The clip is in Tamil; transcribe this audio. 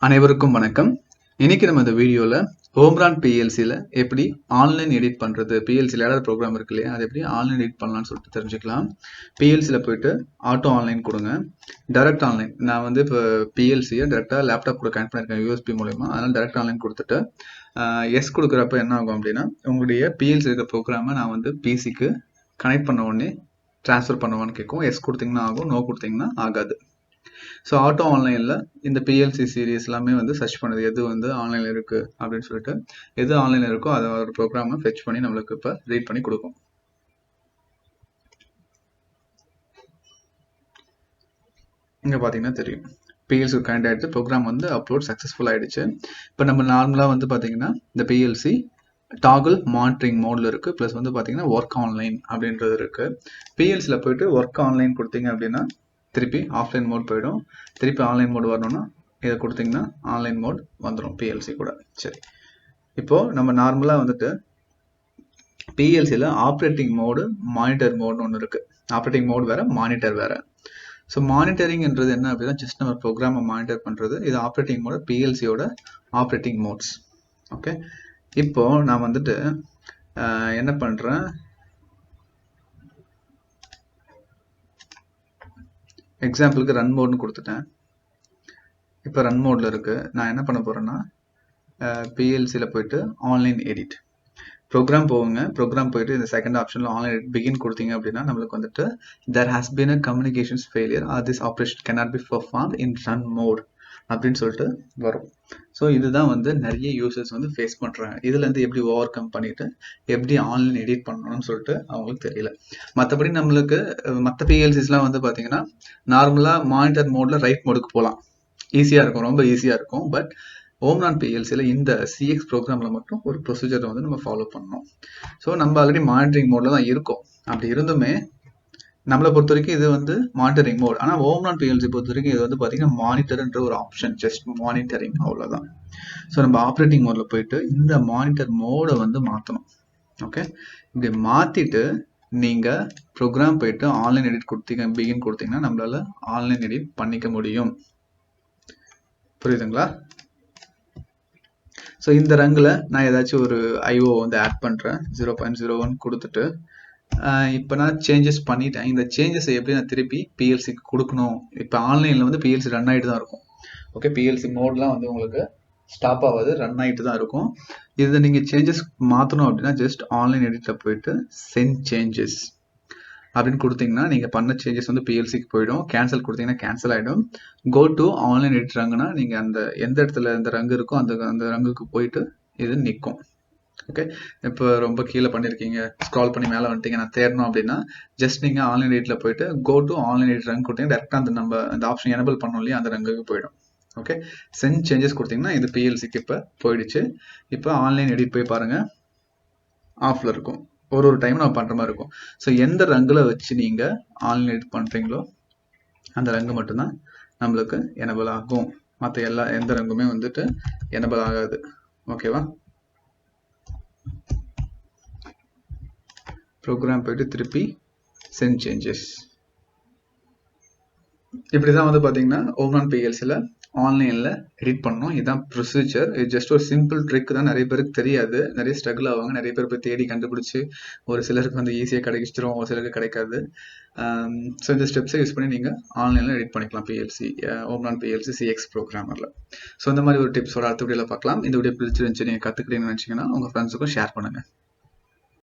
அனைவருக்கும் வணக்கம். இன்னைக்கு நம்ம இந்த வீடியோல ஓம்ரான் பிஎல்சியில் எப்படி ஆன்லைன் எடிட் பண்ணுறது, பிஎல்சியில் ஏதாவது ப்ரோக்ராம் இருக்கு இல்லையா, அது எப்படி ஆன்லைன் எடிட் பண்ணலாம்னு சொல்லிட்டு தெரிஞ்சுக்கலாம். பிஎல்சியில் போயிட்டு ஆட்டோ ஆன்லைன் கொடுங்க. டைரக்ட் ஆன்லைன் நான் வந்து இப்போ பிஎல்சியை டேரெக்டாக லேப்டாப் கூட கனெக்ட் பண்ணியிருக்கேன் யூஎஸ்பி மூலமா. அதனால் டைரக்ட் ஆன்லைன் கொடுத்துட்டு எஸ் கொடுக்குறப்ப என்ன ஆகும் அப்படின்னா, உங்களுடைய பிஎல்சி இருக்கிற ப்ரோக்ராமை நான் வந்து பிசிக்கு கனெக்ட் பண்ண உடனே ட்ரான்ஸ்ஃபர் பண்ணுவான்னு கேட்கும். எஸ் கொடுத்தீங்கன்னா ஆகும், நோ கொடுத்தீங்கன்னா ஆகாது. ஸோ ஆட்டோ ஆன்லைனில் இந்த பிஎல்சி சீரீஸ் எல்லாமே வந்து சர்ச் பண்ணுது, எது வந்து ஆன்லைனில் இருக்குது அப்படின்னு சொல்லிட்டு. எது ஆன்லைனில் இருக்கோ அதை ஒரு ப்ரோக்ராமை ஃபெச் பண்ணி நம்மளுக்கு இப்போ ரீட் பண்ணி கொடுக்கும். இங்கே பார்த்தீங்கன்னா தெரியும், பிஎல்சி கனெக்ட் ஆகிடுச்சு, ப்ரோக்ராம் வந்து அப்லோட் சக்ஸஸ்ஃபுல் ஆகிடுச்சு. இப்போ நம்ம நார்மலாக வந்து பார்த்தீங்கன்னா இந்த பிஎல்சி டாகிள் மானிட்டரிங் மோடில் இருக்குது, ப்ளஸ் வந்து பார்த்தீங்கன்னா ஒர்க் ஆன்லைன் அப்படின்றது இருக்குது. பிஎல்சியில் போயிட்டு ஒர்க் ஆன்லைன் கொடுத்தீங்க அப்படின்னா திருப்பி ஆஃப்லைன் மோட் போயிடும். திருப்பி ஆன்லைன் மோட் வரணும்னா இதை கொடுத்தீங்கன்னா ஆன்லைன் மோட் வந்துடும் பிஎல்சி கூட. சரி, இப்போது நம்ம நார்மலாக வந்துட்டு பிஎல்சியில் ஆப்ரேட்டிங் மோடு, மானிட்டர் மோட்னு ஒன்று இருக்குது. ஆப்ரேட்டிங் மோட் வேறு, மானிட்டர் வேறு. ஸோ மானிட்டரிங்ன்றது என்ன அப்படின்னா, ஜஸ்ட் நம்ம ப்ரோக்ராமை மானிட்டர் பண்ணுறது. இது ஆப்ரேட்டிங் மோடு, பிஎல்சியோட ஆப்ரேட்டிங் மோட்ஸ். ஓகே, இப்போது நான் வந்துட்டு என்ன பண்ணுறேன், எக்ஸாம்பிளுக்கு ரன் மோட்னு கொடுத்துட்டேன். இப்போ ரன் மோடில் இருக்குது. நான் என்ன பண்ண போகிறேன்னா, பிஎல்சியில் போயிட்டு ஆன்லைன் எடிட் ப்ரோக்ராம் போகுங்க. ப்ரோக்ராம் போயிட்டு இந்த செகண்ட் ஆப்ஷனில் ஆன்லைன் எடிட் பிகின் கொடுத்தீங்க அப்படின்னா நம்மளுக்கு வந்துட்டு there has been a communications failure or this operation cannot be performed in run mode அப்படின்னு சொல்லிட்டு வரும். ஸோ இதுதான் வந்து நிறைய யூசர்ஸ் வந்து ஃபேஸ் பண்ணுறாங்க. இதுலேருந்து எப்படி ஓவர் கம் பண்ணிவிட்டு எப்படி ஆன்லைன் எடிட் பண்ணணும்னு சொல்லிட்டு அவங்களுக்கு தெரியல. மற்றபடி நம்மளுக்கு மற்ற பிஎல்சிஸ்லாம் வந்து பார்த்தீங்கன்னா நார்மலாக மானிட்டர் மோடில் ரைட் மோடுக்கு போகலாம், ஈஸியாக இருக்கும், ரொம்ப ஈஸியாக இருக்கும். பட் ஓம்ரான் பிஎல்சியில் இந்த சிஎக்ஸ் ப்ரோக்ராமில் மட்டும் ஒரு ப்ரொசீஜரை வந்து நம்ம ஃபாலோ பண்ணணும். ஸோ நம்ம ஆல்ரெடி மானிட்டரிங் மோடில் தான் இருக்கோம். அப்படி இருந்துமே நம்மளை பொறுத்த வரைக்கும் இது வந்து மானிட்டரிங் மோட். ஆனால் ஓம்ரான் பிஎல்சி பொறுத்த வரைக்கும் இது வந்து பார்த்தீங்கன்னா மானிட்டர்ன்ற ஒரு ஆப்ஷன், ஜஸ்ட் மானிட்டரிங், அவ்வளோதான். ஸோ நம்ம ஆப்ரேட்டிங் மோடில் போயிட்டு இந்த மானிட்டர் மோடை வந்து மாற்றணும். ஓகே, இப்படி மாற்றிட்டு நீங்கள் ப்ரோக்ராம் போயிட்டு ஆன்லைன் எடிட் கொடுத்தீங்க, பிகின் கொடுத்தீங்கன்னா நம்மளால ஆன்லைன் எடிட் பண்ணிக்க முடியும். புரியுதுங்களா? ஸோ இந்த ரங்கில் நான் ஏதாச்சும் ஒரு ஐஓ வந்து ஆட் பண்ணுறேன், 0.01 கொடுத்துட்டு இப்போ நான் சேஞ்சஸ் பண்ணிட்டேன். இந்த சேஞ்சஸை எப்படி நான் திருப்பி பிஎல்சிக்கு கொடுக்கணும். இப்போ ஆன்லைனில் வந்து பிஎல்சி ரன் ஆகிட்டு தான் இருக்கும். ஓகே, பிஎல்சி மோட்லாம் வந்து உங்களுக்கு ஸ்டாப் ஆகாது, ரன் ஆகிட்டு தான் இருக்கும். இதை நீங்கள் சேஞ்சஸ் மாற்றணும் அப்படின்னா ஜஸ்ட் ஆன்லைன் எடிட்டில் போயிட்டு சென்ட் சேஞ்சஸ் அப்படின்னு கொடுத்தீங்கன்னா நீங்கள் பண்ண சேஞ்சஸ் வந்து பிஎல்சிக்கு போயிடும். கேன்சல் கொடுத்தீங்கன்னா கேன்சல் ஆகிடும். கோ டு ஆன்லைன் எடிட் ரங்குனா நீங்கள் அந்த எந்த இடத்துல இந்த ரங்கு இருக்கோ அந்த ரங்குக்கு போயிட்டு இது நிற்கும். ஓகே, இப்போ ரொம்ப கீழே பண்ணியிருக்கீங்க, ஸ்க்ரால் பண்ணி மேலே வந்துட்டீங்க, நான் தேடணும் அப்படின்னா ஜஸ்ட் நீங்கள் ஆன்லைன் எடிட்டில் போயிட்டு கோ டு ஆன்லைன் எடிட் ரங்க் கொடுத்தீங்கன்னா டேரெக்டாக அந்த நம்ம அந்த ஆப்ஷன் எனபிள் பண்ணோம் இல்லையா, அந்த ரங்குக்கு போயிடும். ஓகே, சென்ட் சேஞ்சஸ் கொடுத்தீங்கன்னா இது பிஎல்சிக்கு இப்போ போயிடுச்சு. இப்போ ஆன்லைன் எடிட் போய் பாருங்கள், ஆஃபில் இருக்கும். ஒரு டைம் நம்ம பண்ணுற மாதிரி இருக்கும். ஸோ எந்த ரங்கில் வச்சு நீங்கள் ஆன்லைன் எடிட் பண்ணுறீங்களோ அந்த ரங்கு மட்டும்தான் நம்மளுக்கு எனபிள் ஆகும். மற்ற எந்த ரங்குமே வந்துட்டு எனபிள் ஆகாது. ஓகேவா? ப்ரோக்ராம் போயிட்டு திருப்பி சென்ட் சேஞ்சஸ். இப்படி தான் வந்து பார்த்தீங்கன்னா ஓம்ரான் பிஎல்சியில் ஆன்லைனில் எடிட் பண்ணணும். இதுதான் ப்ரொசீஜர். இது ஜஸ்ட் ஒரு சிம்பிள் ட்ரிக் தான், நிறைய பேருக்கு தெரியாது, நிறைய ஸ்ட்ரகிள் ஆவாங்க, நிறைய பேர் போய் தேடி கண்டுபிடிச்சி ஒரு சிலருக்கு வந்து ஈஸியாக கிடைச்சிடும், ஒரு சிலருக்கு கிடைக்காது. ஸோ இந்த ஸ்டெப்ஸை யூஸ் பண்ணி நீங்கள் ஆன்லைனில் எடிட் பண்ணிக்கலாம் பிஎல்சி, ஓம்ரான் பிஎல்சி சிஎக்ஸ் ப்ரோக்ராமரில். ஸோ இந்த மாதிரி ஒரு டிப்ஸோட அடுத்த வீடியோவில் பார்க்கலாம். இந்த வீடியோ பிடிச்சிருந்துச்சு, நீங்கள் கற்றுக்கிட்டீங்கன்னு நினச்சிங்கன்னா உங்கள் ஃப்ரெண்ட்ஸுக்கும் ஷேர் பண்ணுங்கள்.